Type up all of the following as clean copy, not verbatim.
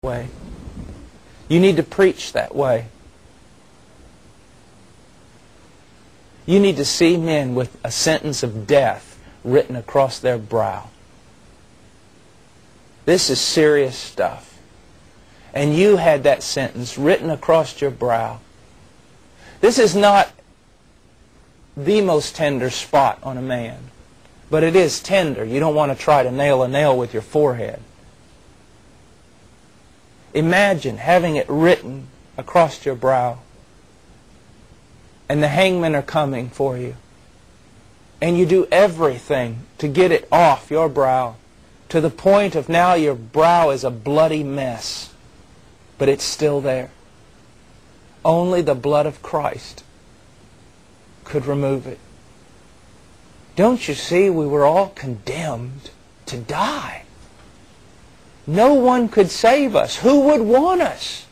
way. You need to preach that way. You need to see men with a sentence of death written across their brow. This is serious stuff. And you had that sentence written across your brow. This is not the most tender spot on a man, but it is tender. You don't want to try to nail a nail with your forehead. Imagine having it written across your brow, and the hangmen are coming for you, and you do everything to get it off your brow, to the point of now your brow is a bloody mess, but it's still there. Only the blood of Christ could remove it. Don't you see, we were all condemned to die. No one could save us. Who would want us?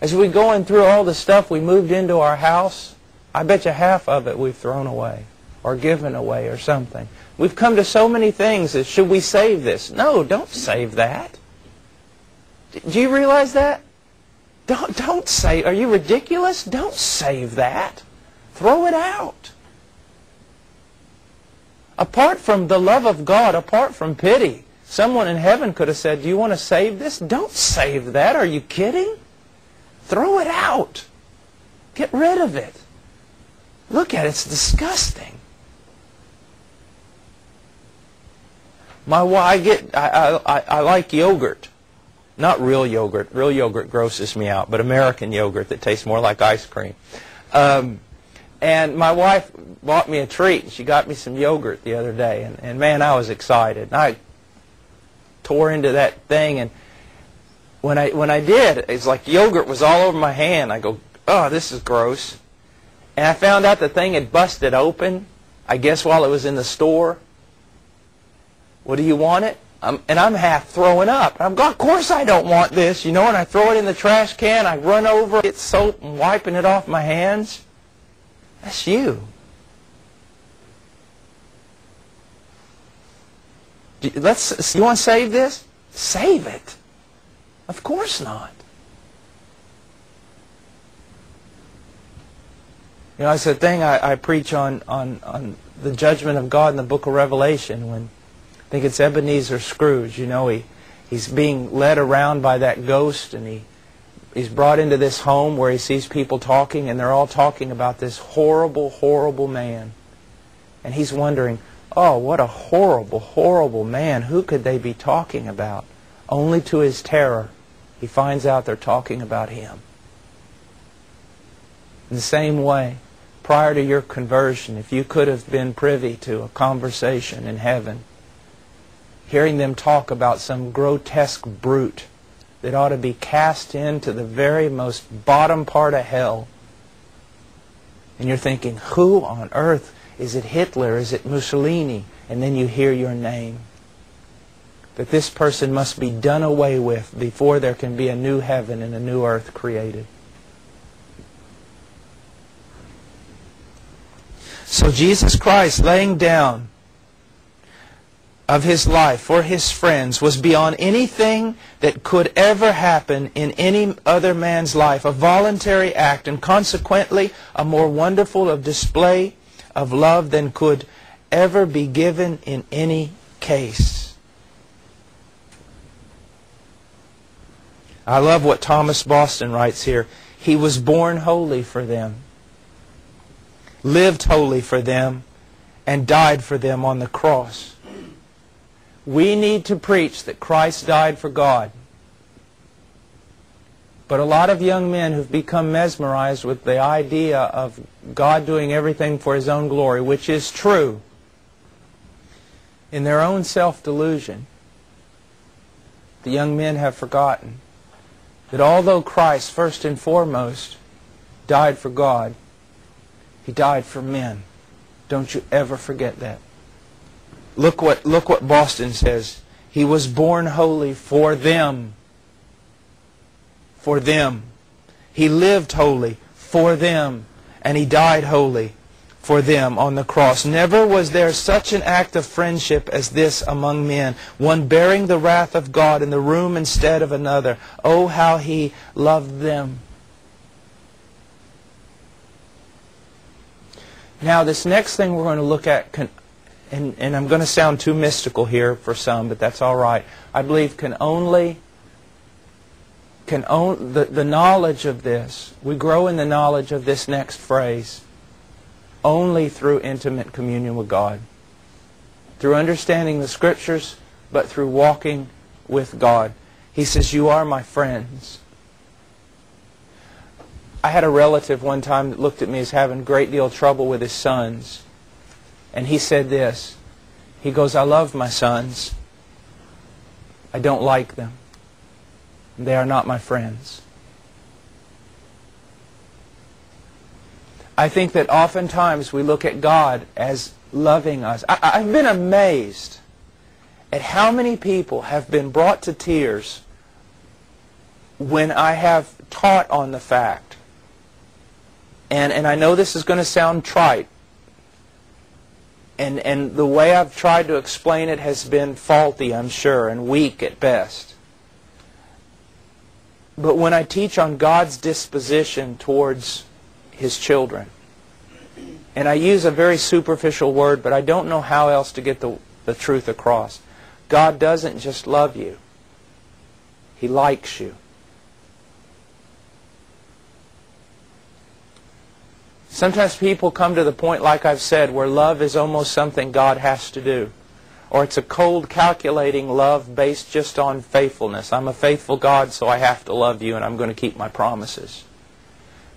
As we're going through all the stuff we moved into our house, I bet you half of it we've thrown away or given away or something. We've come to so many things that should we save this? No, don't save that. Do you realize that? Don't save. Are you ridiculous? Don't save that. Throw it out. Apart from the love of God, apart from pity, someone in heaven could have said, do you want to save this? Don't save that. Are you kidding? Throw it out. Get rid of it. Look at it. It's disgusting. I like yogurt. Not real yogurt. Real yogurt grosses me out, but American yogurt that tastes more like ice cream. And my wife bought me a treat. She got me some yogurt the other day. And man, I was excited. I tore into that thing, and when I did, it's like yogurt was all over my hand. I go, oh, this is gross. And I found out the thing had busted open, I guess while it was in the store. What do you want it? And I'm half throwing up. I'm going, of course I don't want this, and I throw it in the trash can. I run over, get soap and wiping it off my hands. That's you. You want to save this? Save it. Of course not. It's a thing I preach on the judgment of God in the book of Revelation. When I think it's Ebenezer Scrooge. He's being led around by that ghost, and he's brought into this home where he sees people talking, and they're all talking about this horrible, horrible man. And he's wondering, oh, what a horrible, horrible man. Who could they be talking about? Only to his terror, he finds out they're talking about him. In the same way, prior to your conversion, if you could have been privy to a conversation in heaven, hearing them talk about some grotesque brute that ought to be cast into the very most bottom part of hell, and you're thinking, who on earth? Is it Hitler? Is it Mussolini? And then you hear your name. That this person must be done away with before there can be a new heaven and a new earth created. So Jesus Christ, laying down of His life for His friends, was beyond anything that could ever happen in any other man's life. A voluntary act, and consequently a more wonderful of display of love than could ever be given in any case. I love what Thomas Boston writes here. He was born holy for them, lived holy for them, and died for them on the cross. We need to preach that Christ died for God. But a lot of young men who've become mesmerized with the idea of God doing everything for His own glory, which is true, in their own self-delusion, the young men have forgotten that although Christ, first and foremost, died for God, He died for men. Don't you ever forget that. Look what Boston says. He was born holy for them. For them. He lived holy for them. And He died holy for them on the cross. Never was there such an act of friendship as this among men, one bearing the wrath of God in the room instead of another. Oh, how He loved them. Now, this next thing we're going to look at, and I'm going to sound too mystical here for some, but that's all right. I believe the knowledge of this, we grow in the knowledge of this next phrase, only through intimate communion with God. Through understanding the Scriptures, but through walking with God. He says, you are my friends. I had a relative one time that looked at me as having a great deal of trouble with his sons. And he said this. He goes, I love my sons. I don't like them. They are not my friends. I think that oftentimes we look at God as loving us. I've been amazed at how many people have been brought to tears when I have taught on the fact. And I know this is going to sound trite. And the way I've tried to explain it has been faulty, I'm sure, and weak at best. But when I teach on God's disposition towards His children, and I use a very superficial word, but I don't know how else to get the truth across. God doesn't just love you. He likes you. Sometimes people come to the point, like I've said, where love is almost something God has to do. Or it's a cold, calculating love based just on faithfulness. I'm a faithful God, so I have to love you and I'm going to keep my promises.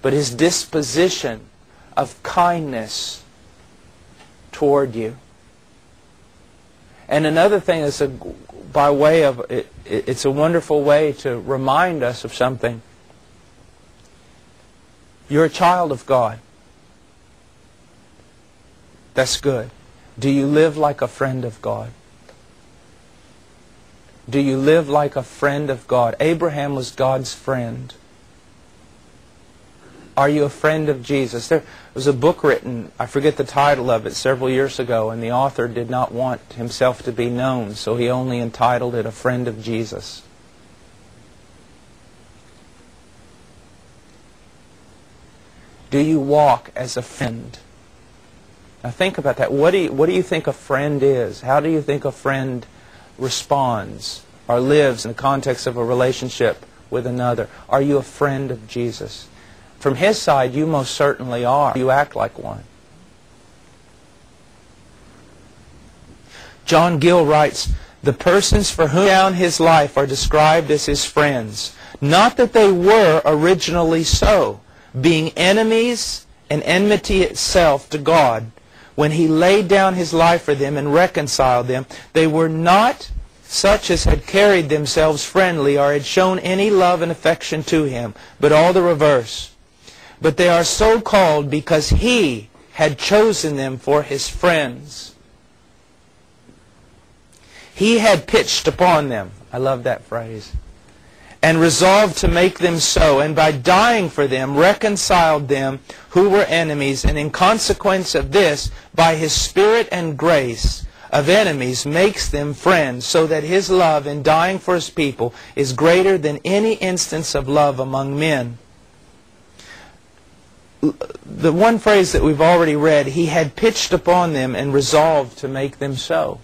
But His disposition of kindness toward you. And another thing is, by way of, it's a wonderful way to remind us of something. You're a child of God. That's good. Do you live like a friend of God? Do you live like a friend of God? Abraham was God's friend. Are you a friend of Jesus? There was a book written, I forget the title of it, several years ago, and the author did not want himself to be known, so he only entitled it A Friend of Jesus. Do you walk as a friend? Now think about that. What do you think a friend is? How do you think a friend responds or lives in the context of a relationship with another? Are you a friend of Jesus? From His side, you most certainly are. You act like one. John Gill writes, the persons for whom He laid down His life are described as His friends. Not that they were originally so, being enemies and enmity itself to God. When He laid down His life for them and reconciled them, they were not such as had carried themselves friendly or had shown any love and affection to Him, but all the reverse. But they are so called because He had chosen them for His friends. He had pitched upon them. I love that phrase. And resolved to make them so, and by dying for them, reconciled them who were enemies, and in consequence of this, by His Spirit and grace of enemies, makes them friends, so that His love in dying for His people is greater than any instance of love among men. The one phrase that we've already read, He had pitched upon them and resolved to make them so.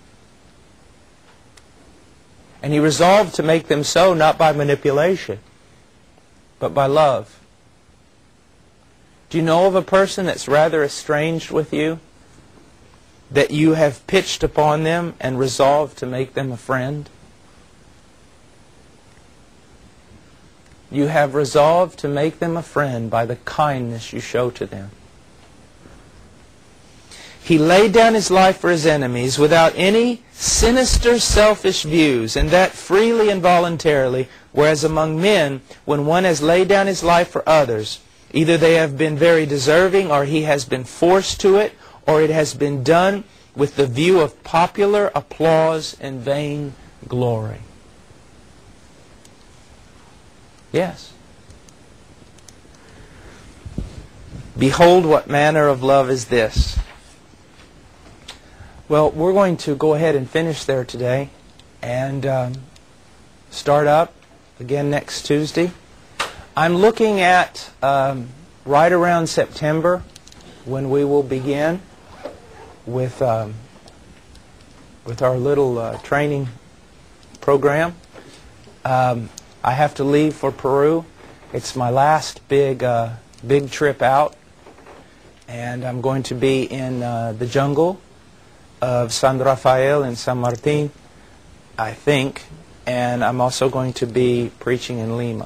And He resolved to make them so not by manipulation, but by love. Do you know of a person that's rather estranged with you, that you have pitched upon them and resolved to make them a friend? You have resolved to make them a friend by the kindness you show to them. He laid down His life for His enemies without any sinister, selfish views, and that freely and voluntarily, whereas among men, when one has laid down his life for others, either they have been very deserving, or he has been forced to it, or it has been done with the view of popular applause and vain glory. Yes. Behold, what manner of love is this. Well, we're going to go ahead and finish there today and start up again next Tuesday. I'm looking at right around September when we will begin with our little training program. I have to leave for Peru. It's my last big trip out, and I'm going to be in the jungle of San Rafael and San Martin, I think, and I'm also going to be preaching in Lima.